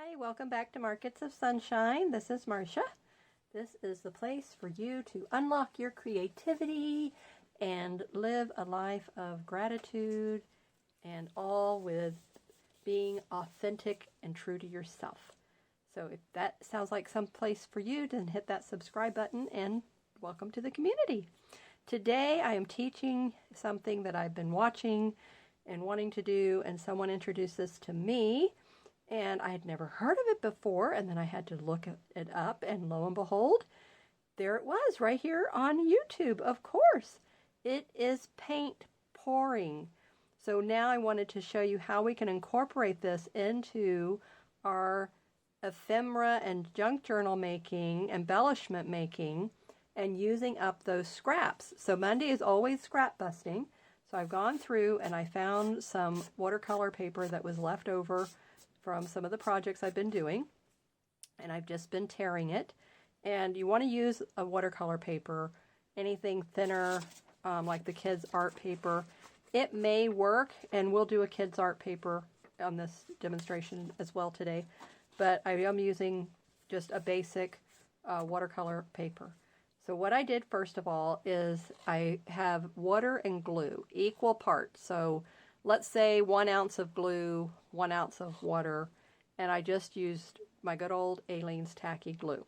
Hi, welcome back to Markets of Sunshine. This is Marsha. This is the place for you to unlock your creativity and live a life of gratitude, and all with being authentic and true to yourself. So if that sounds like some place for you, then hit that subscribe button and welcome to the community. Today I am teaching something that I've been watching and wanting to do, and someone introduced this to me. And I had never heard of it before, and then I had to look it up, and lo and behold, there it was right here on YouTube, of course. It is paint pouring. So now I wanted to show you how we can incorporate this into our ephemera and junk journal making, embellishment making, and using up those scraps. So Monday is always scrap busting. So I've gone through and I found some watercolor paper that was left over from some of the projects I've been doing, and I've just been tearing it. And you want to use a watercolor paper, anything thinner, like the kids art paper. It may work, and we'll do a kids art paper on this demonstration as well today, but I am using just a basic watercolor paper. So what I did first of all is I have water and glue, equal parts. So let's say 1 ounce of glue, 1 ounce of water, and I just used my good old Aleene's tacky glue.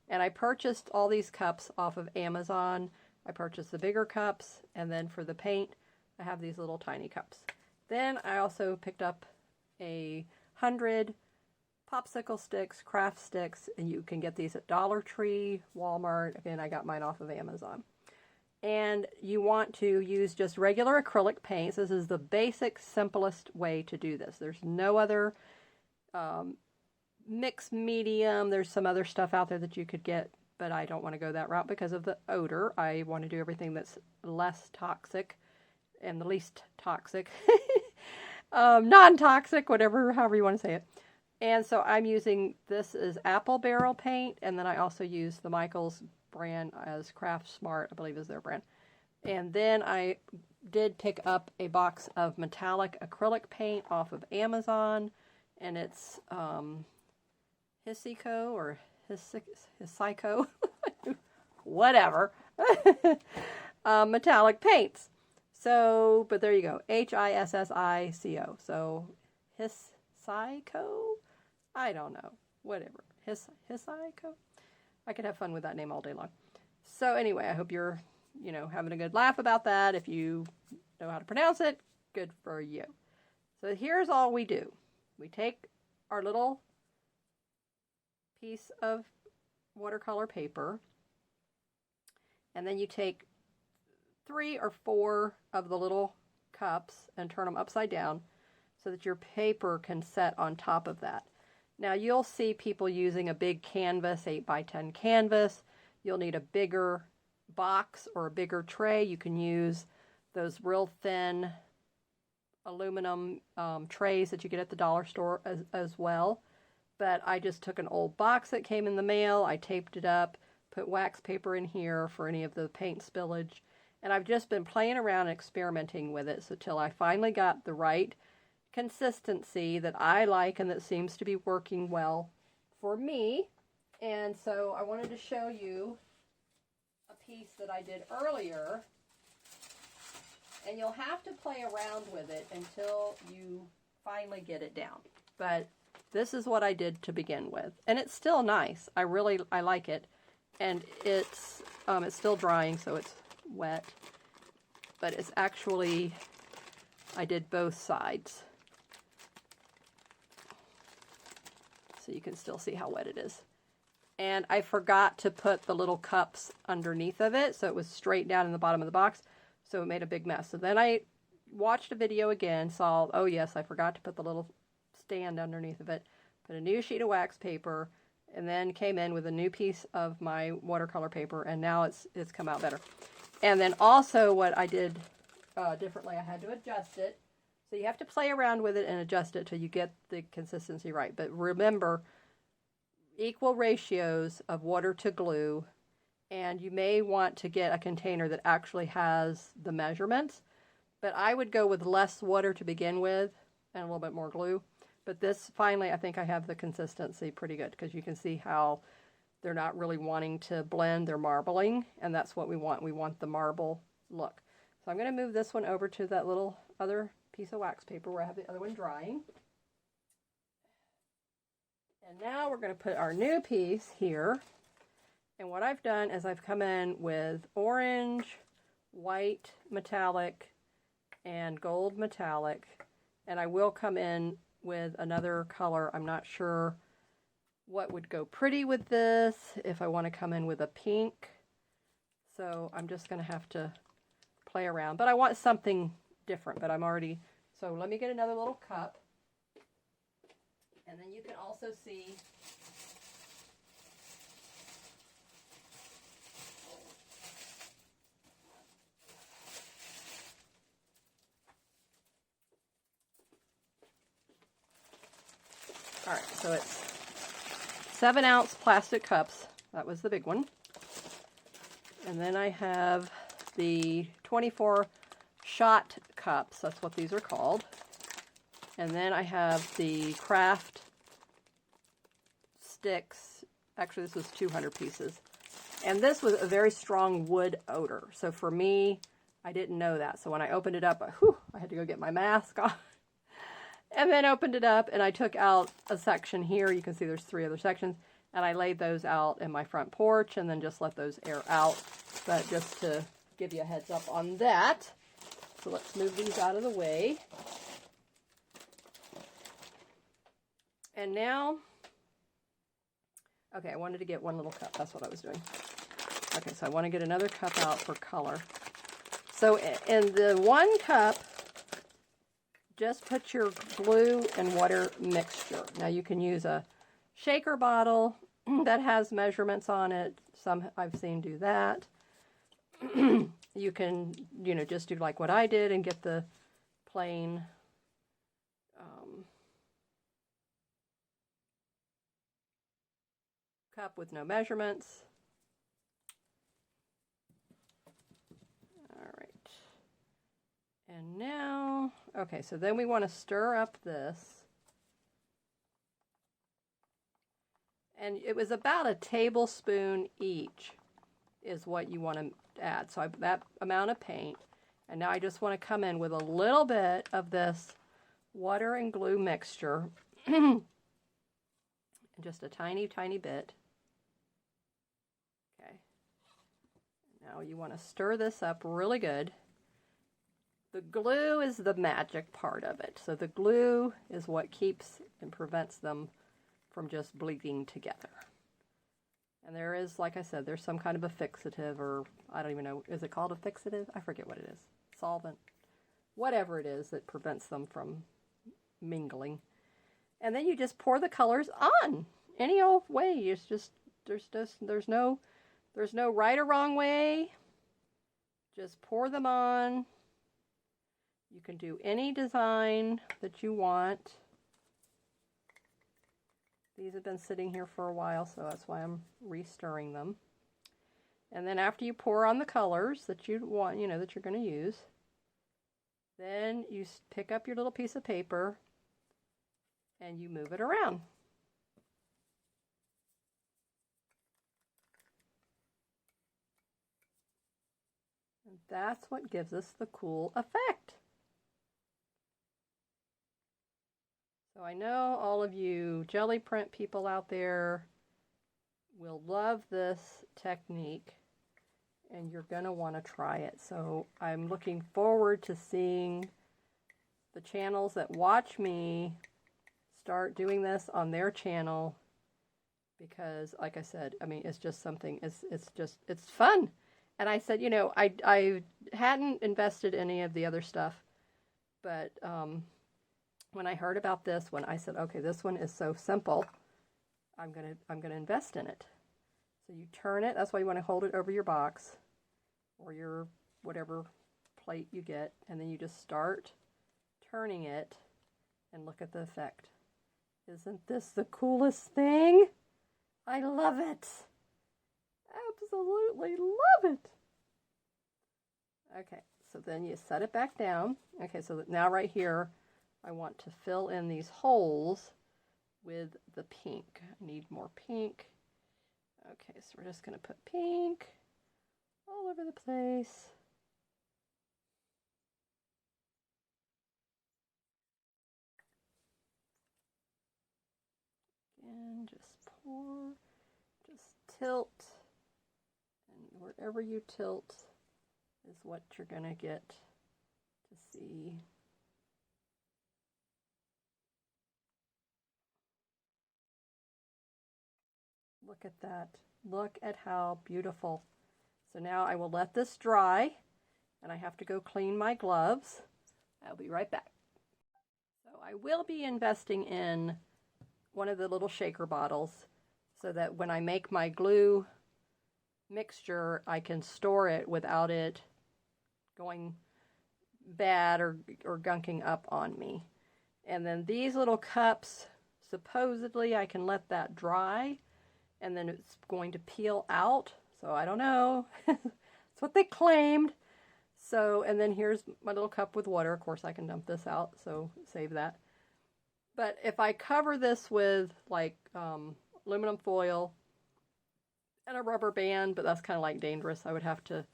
And I purchased all these cups off of Amazon. I purchased the bigger cups, and then for the paint, I have these little tiny cups. Then I also picked up 100 popsicle sticks, craft sticks, and you can get these at Dollar Tree, Walmart. Again, I got mine off of Amazon. And you want to use just regular acrylic paints. This is the basic, simplest way to do this. There's no other mixed medium. There's some other stuff out there that you could get, but I don't want to go that route because of the odor. I want to do everything that's less toxic and the least toxic. Non-toxic, however you want to say it. And so I'm using, this is apple barrel paint, and then I also use the Michaels brand as Craft Smart, I believe is their brand. And then I did pick up a box of metallic acrylic paint off of Amazon, and it's Hisico or Hisico, whatever, metallic paints. So, but there you go, Hisico. So Hisico, I don't know, whatever, Hisico. I could have fun with that name all day long. So anyway, I hope you're, having a good laugh about that. If you know how to pronounce it, good for you. So here's all we do. We take our little piece of watercolor paper, and then you take 3 or 4 of the little cups and turn them upside down so that your paper can set on top of that. Now you'll see people using a big canvas, 8x10 canvas. You'll need a bigger box or a bigger tray. You can use those real thin aluminum trays that you get at the dollar store as well. But I just took an old box that came in the mail. I taped it up, put wax paper in here for any of the paint spillage. And I've just been playing around and experimenting with it till I finally got the right consistency that I like and that seems to be working well for me. And so I wanted to show you a piece that I did earlier, and you'll have to play around with it until you finally get it down. But this is what I did to begin with, and it's still nice. I like it, and it's still drying, so it's wet, but it's actually, I did both sides. So you can still see how wet it is. And I forgot to put the little cups underneath of it, so it was straight down in the bottom of the box, so it made a big mess. So then I watched a video again, saw, oh yes, I forgot to put the little stand underneath of it, put a new sheet of wax paper, and then came in with a new piece of my watercolor paper, and now it's come out better. And then also what I did differently, I had to adjust it. So you have to play around with it and adjust it till you get the consistency right. But remember, equal ratios of water to glue, and you may want to get a container that actually has the measurements. But I would go with less water to begin with and a little bit more glue. But this, finally, I think I have the consistency pretty good, because you can see how they're not really wanting to blend, they're marbling, and that's what we want. We want the marble look. So I'm going to move this one over to that little other piece of wax paper where I have the other one drying. And now we're going to put our new piece here. And what I've done is I've come in with orange, white metallic, and gold metallic. And I will come in with another color. I'm not sure what would go pretty with this, if I want to come in with a pink. So I'm just going to have to play around. But I want something different, but I'm already... So let me get another little cup. And then you can also see... All right, so it's 7-ounce plastic cups. That was the big one. And then I have the 24 shot cups. That's what these are called. And then I have the craft sticks. Actually, this was 200 pieces. And this was a very strong wood odor. So for me, I didn't know that. So when I opened it up, I had to go get my mask on. And then opened it up, and I took out a section here. You can see there's 3 other sections. And I laid those out in my front porch and then just let those air out. But just to give you a heads up on that. So let's move these out of the way. And now, okay, I wanted to get one little cup. That's what I was doing. Okay, so I want to get another cup out for color. So in the 1 cup, just put your glue and water mixture. Now you can use a shaker bottle that has measurements on it. Some I've seen do that. You can, just do like what I did and get the plain cup with no measurements. All right. And now, okay, so then we want to stir up this. And it was about a tablespoon each is what you want to add. So that amount of paint. And now I just want to come in with a little bit of this water and glue mixture. Just a tiny, tiny bit. Okay. Now you want to stir this up really good. The glue is the magic part of it. So the glue is what keeps and prevents them from just bleeding together. And there is, like I said, there's some kind of a fixative, or I don't even know, is it called a fixative? I forget what it is. Solvent. Whatever it is that prevents them from mingling. And then you just pour the colors on any old way. It's just, there's no right or wrong way. Just pour them on. You can do any design that you want. These have been sitting here for a while, so that's why I'm re-stirring them. And then after you pour on the colors that you want, that you're going to use, then you pick up your little piece of paper and you move it around. And that's what gives us the cool effect. So I know all of you jelly print people out there will love this technique, and you're going to want to try it. So I'm looking forward to seeing the channels that watch me start doing this on their channel, because like I said, I mean, it's just something, it's fun. And I said, I hadn't invested any of the other stuff, but when I heard about this one, I said, okay, this one is so simple. I'm gonna invest in it. So you turn it. That's why you want to hold it over your box or your whatever plate you get, and then you just start turning it and look at the effect. Isn't this the coolest thing? I love it. Absolutely love it. Okay, so then you set it back down. Okay, so now right here, I want to fill in these holes with the pink. I need more pink. Okay, so we're just going to put pink all over the place. And just pour, just tilt, and wherever you tilt is what you're going to get to see. Look at that. Look at how beautiful. So now I will let this dry, and I have to go clean my gloves. I'll be right back. So I will be investing in one of the little shaker bottles so that when I make my glue mixture, I can store it without it going bad or gunking up on me. And then these little cups, supposedly I can let that dry and then it's going to peel out. So I don't know. That's what they claimed. So, and then here's my little cup with water. Of course I can dump this out, so save that. But if I cover this with like aluminum foil and a rubber band, but that's kind of like dangerous. I would have to,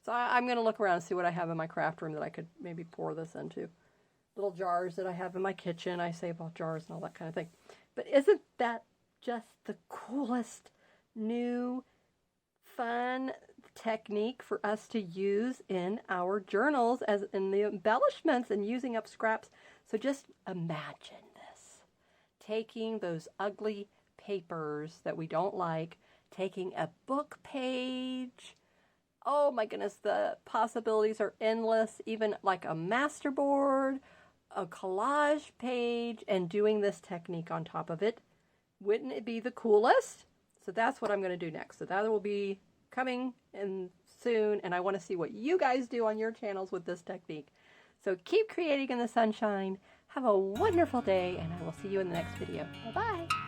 so I'm going to look around and see what I have in my craft room that I could maybe pour this into. Little jars that I have in my kitchen. I save all jars and all that kind of thing. But isn't that just the coolest new fun technique for us to use in our journals as in the embellishments and using up scraps? So just imagine this. Taking those ugly papers that we don't like, taking a book page. Oh my goodness, the possibilities are endless. Even like a masterboard, a collage page, and doing this technique on top of it. Wouldn't it be the coolest? So that's what I'm going to do next. So that will be coming in soon, and I want to see what you guys do on your channels with this technique. So keep creating in the sunshine. Have a wonderful day, and I will see you in the next video. Bye-bye.